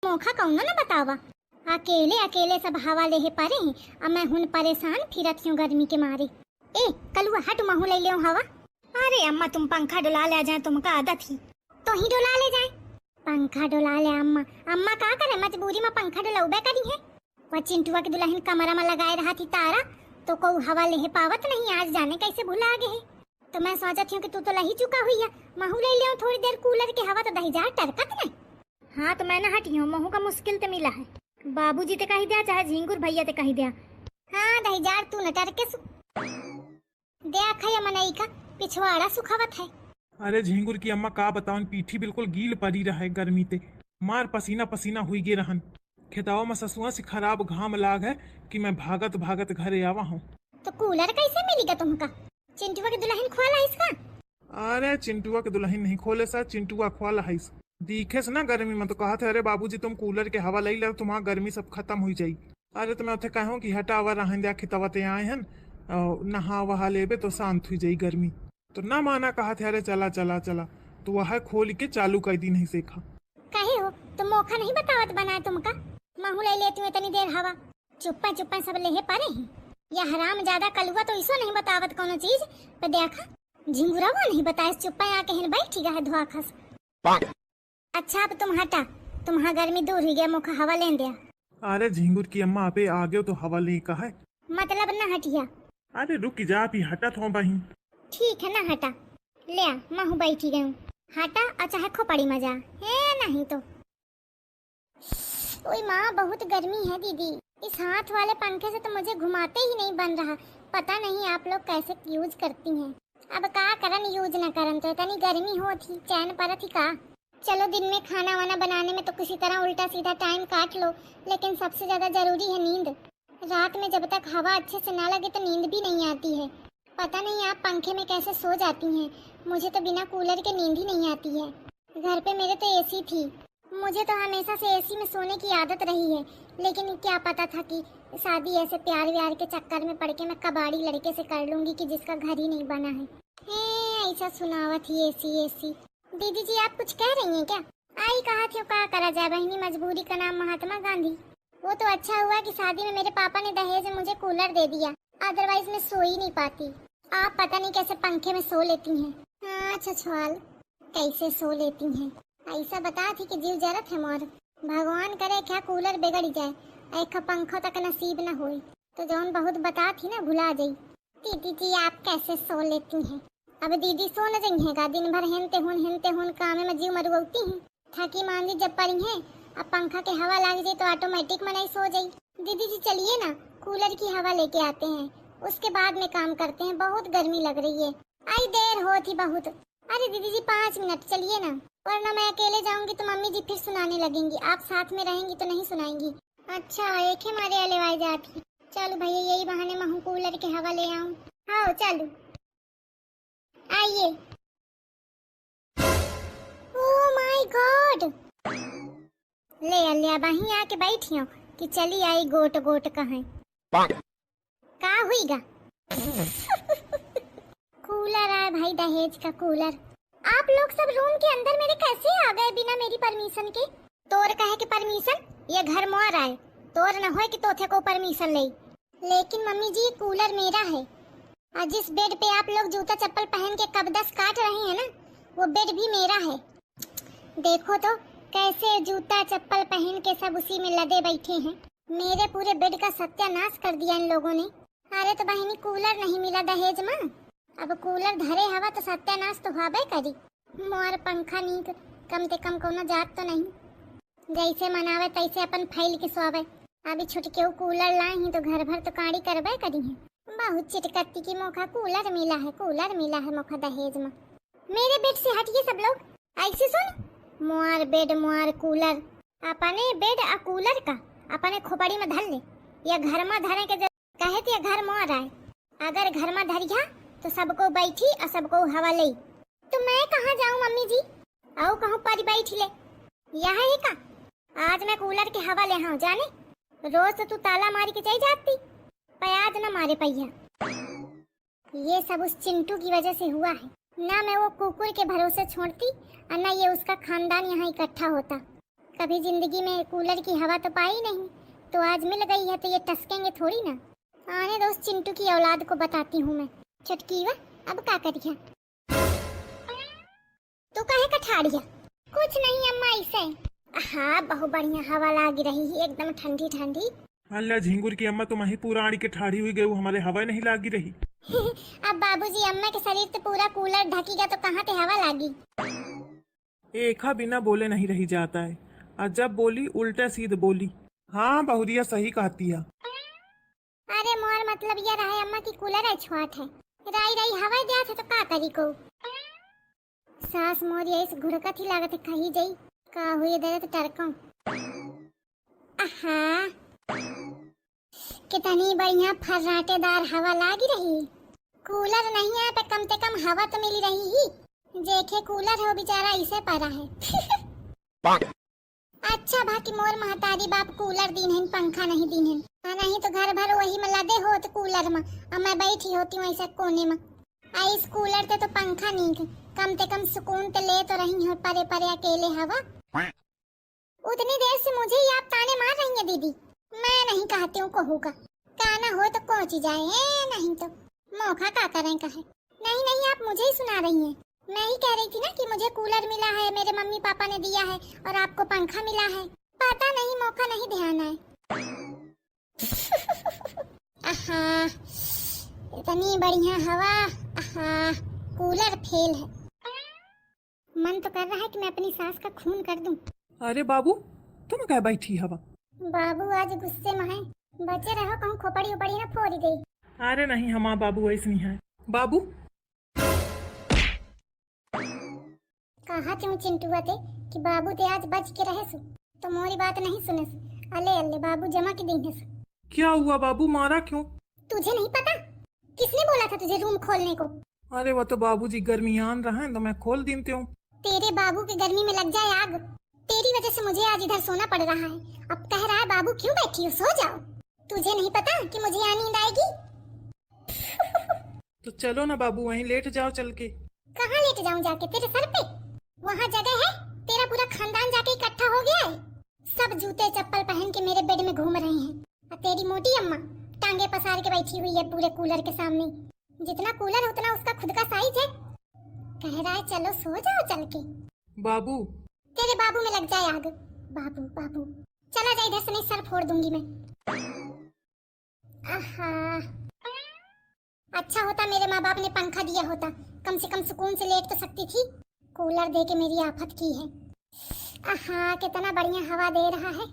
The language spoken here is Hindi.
मोखा कौन न बतावा। अकेले अकेले सब हवा ले पारे हैं, अब मैं हुन परेशान फिरत हूँ गर्मी के मारे। ए कलुआ हट महू ले लियो हवा। अरे अम्मा तुम पंखा डुला ले जाए, तुमका आदत ही तो ही डुला ले जाए। पंखा डुला ले अम्मा, अम्मा का करे मजबूरी में पंखा डुलाउबे करी है। वह चिंटुआ के दुल्हन कमरा में लगाए रहा थी तारा, तो को हवा ले पावत नहीं, आज जाने कैसे भुला गए। तो मैं सोचत हूँ कि तू तो लही चुका हुई है, महू ले लियो थोड़ी देर कूलर के हवा तो दही जा टरकत नहीं। हाँ तो मैं न हटी हूँ, महू का मुश्किल तो मिला है। बाबूजी ते कही दिया चाहे झिंगुर भैया ते कही दिया। हाँ दही जार तू न टरके सु दे खया मनई का पिछवाड़ा सुखावत है। अरे झिंगुर की अम्मा का बताऊं, पीठी बिल्कुल गील पड़ी रहा गर्मी ते, मार पसीना पसीना हुई गे रहन। खेतावा में ससुआ से खराब घाम लाग है कि मैं भागत भागत घरे आवा हूँ। तो कूलर कैसे मिलेगा तुमका? चिंटुआ के दुल्हन खोला इसका? अरे चिंटुआ के दुल्हन नहीं खोले सा, चिंटुआ खोला है। दिखे से ना गर्मी में तो कहा थे अरे बाबूजी तुम कूलर के हवा ले लो, तुम्हारा गर्मी सब खत्म हो जाई। अरे तो मैं उसे कहूँ कि हटा हुआ रहन दिया खितावा ते आए हैं, नहा वहा लेबे तो शांत हुई जाई गर्मी। तो ना माना, कहा थे अरे चला चला चला, तो वह खोल के चालू कर दी नहीं सीखा। कहे हो तो मौका नहीं बतावत बनाए तुमका, महू ले लेती हूँ इतनी देर हवा। चुप्पा चुप्पा सब ले पारे हैं, या हराम ज्यादा कलुआ तो इसो नहीं बतावत कोनो चीज पे। देखा झिंगुरा वो नहीं बताए, चुप्पा आके हिन बैठी गा है धुआ खस। अच्छा अब तुम हटा, तुम्हारा गर्मी दूर हो गया, मुखा हवा ले दिया। अरे झिंगुर की अम्मा पे आ गए तो हवा ले का है, मतलब न हटिया। अरे रुक जा, भी हटा थो बही। ठीक है ना हटा, ले आ महू बैठी गई। हटा अच्छा है खोपड़ी मजा है नहीं तो। ओए माँ बहुत गर्मी है दीदी, इस हाथ वाले पंखे से तो मुझे घुमाते ही नहीं बन रहा। पता नहीं आप लोग कैसे यूज करती हैं। अब का करन यूज न करन तो इतनी गर्मी हो थी, चैन पर थी का। चलो दिन में खाना वाना बनाने में तो किसी तरह उल्टा सीधा टाइम काट लो, लेकिन सबसे ज्यादा जरूरी है नींद। रात में जब तक हवा अच्छे से ना लगे तो नींद भी नहीं आती है। पता नहीं आप पंखे में कैसे सो जाती हैं, मुझे तो बिना कूलर के नींद ही नहीं आती है। घर पे मेरे तो एसी थी, मुझे तो हमेशा से एसी में सोने की आदत रही है, लेकिन क्या पता था कि शादी ऐसे प्यार व्यार के चक्कर में पड़ के मैं कबाड़ी लड़के से कर लूंगी कि जिसका घर ही नहीं बना है। ऐसा सुनावा थी एसी एसी। दीदी जी आप कुछ कह रही हैं क्या? आई कहा थी क्या करा जाए बहनी, मजबूरी का नाम महात्मा गांधी। वो तो अच्छा हुआ कि शादी में मेरे पापा ने दहेज में मुझे कूलर दे दिया, अदरवाइज मैं सो ही नहीं पाती। आप पता नहीं कैसे पंखे में सो लेती हैं। हाँ अच्छा सवाल, कैसे सो लेती हैं? ऐसा बता थी कि जीव जरत है मोर, भगवान करे क्या कूलर बिगड़ जाए, एक पंखा तक नसीब न होए तो जौन बहुत बता थी ना भुला जाई। दीदी जी आप कैसे सो लेती हैं? अब दीदी सो न जाइएगा, दिन भर हेनते हुन काम में जीव मरुआती हैं। थकी मांदी जब पड़ी हैं, अब पंखा के हवा लग जाए तो ऑटोमेटिक में नहीं सो जाई। दीदी जी चलिए ना कूलर की हवा लेके आते हैं, उसके बाद में काम करते हैं, बहुत गर्मी लग रही है। आई देर हो थी बहुत। अरे दीदी जी 5 मिनट चलिए ना, वरना मैं अकेले जाऊंगी तो मम्मी जी फिर सुनाने लगेंगी, आप साथ में रहेंगी तो नहीं सुनाएंगी। अच्छा एक ही मारे अलेवाई जाती। चलो भैया यही बहाने मैं कूलर के हवा ले आऊं। हाँ चलो आइए। ओह माय गॉड, ले बही आके बैठी हूँ कि चली आई गोट गोट कहाँ का हुईगा। कूलर आया भाई, दहेज का कूलर। आप लोग सब रूम के अंदर मेरे कैसे आ गए बिना मेरी परमिशन के? तोर कहे कि परमिशन, ये घर मोर आए, तोर न होए कि तोथे को परमिशन ले। लेकिन मम्मी जी कूलर मेरा है, और जिस बेड पे आप लोग जूता चप्पल पहन के कबदस काट रहे हैं ना, वो बेड भी मेरा है। देखो तो कैसे जूता चप्पल पहन के सब उसी में लदे बैठे हैं। मेरे पूरे बेड का सत्यानाश कर दिया इन लोगों ने। अरे तो बहनी कूलर नहीं मिला दहेज में, अब कूलर धरे हवा तो सत्यानाश तो हवे करी। मोर पंखा नीक कम से कम कोनो जात तो नहीं, जैसे मनावे तैसे अपन फैल के सोवे। अभी छुटके कूलर लाए हैं तो घर भर तो काड़ी करबे करी है। बहुत चिटकती की मौका कूलर मिला है मौका दहेज में। मेरे बेड से हटिए सब लोग, ऐसे सुन, मोर बेड मोर कूलर, अपने बेड आ कूलर का अपने खोपड़ी में धर ले, या घर में धरे के कहे थे घर मोर आए। अगर घर में धरिया तो सबको बैठी और सबको हवा ले। तो मैं कहाँ जाऊँ मम्मी जी? आओ कहूँ पर बैठ ले, यह है का? आज मैं कूलर के हवा ले हाँ जाने, रोज तो तू ताला मारी के चली जाती, प्याज न मारे पैया। ये सब उस चिंटू की वजह से हुआ है, ना मैं वो कुकुर के भरोसे छोड़ती और ना ये उसका खानदान यहाँ इकट्ठा होता। कभी जिंदगी में कूलर की हवा तो पाई नहीं, तो आज मिल गई है तो ये टसकेंगे थोड़ी ना। आने दो उस चिंटू की औलाद को, बताती हूँ मैं। चुटकी वा, अब क्या करिया? तू काहे कठाड़िया? कुछ नहीं अम्मा, इसे। हाँ, बहुत बढ़िया हवा लाग रही है, एकदम ठंडी ठंडी। अल्लाह झिंगुर की अम्मा, तुम ही पूरा आड़ी के ठाड़ी हुई गई, हमारे हवा नहीं लागी रही। अब बाबूजी अम्मा के शरीर तो पूरा कूलर ढकेगा तो कहाँ पे हवा लागी? एका बिना बोले नहीं रही जाता है, और जब बोली उल्टा सीध बोली। हाँ बहुरिया सही कहती है। अरे मोर मतलब ये रहा अम्मा की कूलर छुआट है, राई राई हवा दिया था तो का करी को। सास मोर ये इस घुड़कत ही लागत है, कही जाई का हुई दे तो टरकम। आहा, कितनी बढ़िया फर्राटेदार हवा लागी रही। कूलर नहीं है पे कम से कम हवा तो मिली रही ही। जेखे कूलर है वो बेचारा इसे पड़ा है। अच्छा बाकी मोर महतारी बाप कूलर दीन है, पंखा नहीं दीन है। नहीं तो घर भर वही में लदे हो तो कूलर में, और मैं बैठी होती हूँ ऐसा कोने में। आई इस कूलर ते तो पंखा नहीं थे, कम से कम सुकून ते ले तो रही हो परे परे अकेले हवा। उतनी देर से मुझे ही आप ताने मार रही हैं दीदी। मैं नहीं कहती हूँ कहूँगा, काना हो तो पहुँच जाए, नहीं तो मौका का करें कहे। नहीं नहीं, आप मुझे ही सुना रही हैं। मैं ही कह रही थी ना कि मुझे कूलर मिला है, मेरे मम्मी पापा ने दिया है, और आपको पंखा मिला है। पता नहीं, मौका नहीं ध्यान है। आहा, इतनी बढ़िया हवा। आहा, कूलर फेल है। मन तो कर रहा है कि मैं अपनी सास का खून कर दूं। अरे बाबू, तुम क्या बैठी हवा? बाबू आज गुस्से में है, बचे रहो कहूँ खोपड़ी उपड़ी ना फोड़ी गई। अरे नहीं, हमारा बाबू ऐसे नहीं है। बाबू कहा तुम चिंटुआ थे कि बाबू ते आज बच के रहे सु, तो मोरी बात नहीं सुने सु। अले अले बाबू जमा के देंगे सु। क्या हुआ बाबू, मारा क्यों? तुझे नहीं पता? किसने बोला था तुझे रूम खोलने को? अरे वो तो बाबूजी गर्मियान रहा है तो मैं खोल देती हूँ। तेरे बाबू के गर्मी में लग जाए आग। तेरी वजह से मुझे आज इधर सोना पड़ रहा है। अब कह रहा है बाबू क्यों बैठी हो, सो जाओ। तुझे नहीं पता कि मुझे यहाँ नींद आएगी? तो चलो ना बाबू, वहीं लेट जाओ चल के। कहाँ लेट जाऊँ जाके, तेरे सर पे? वहाँ जगह है? तेरा पूरा खानदान जाके इकट्ठा हो गया है। सब जूते चप्पल पहन के मेरे बेड में घूम रहे हैं, और तेरी मोटी अम्मा टांगे पसार के बैठी हुई है पूरे कूलर के सामने। जितना कूलर उतना उसका खुद का साइज है। कह रहा है चलो सो जाओ चल के। बाबू तेरे बाबू में लग जाए आग। बाबू बाबू चला जा इधर से, नहीं सर फोड़ दूंगी मैं। आहा, अच्छा होता मेरे माँ बाप ने पंखा दिया होता, कम से कम सुकून से लेट तो सकती थी। कूलर दे के मेरी आफत की है। आहा, कितना बढ़िया हवा दे रहा है।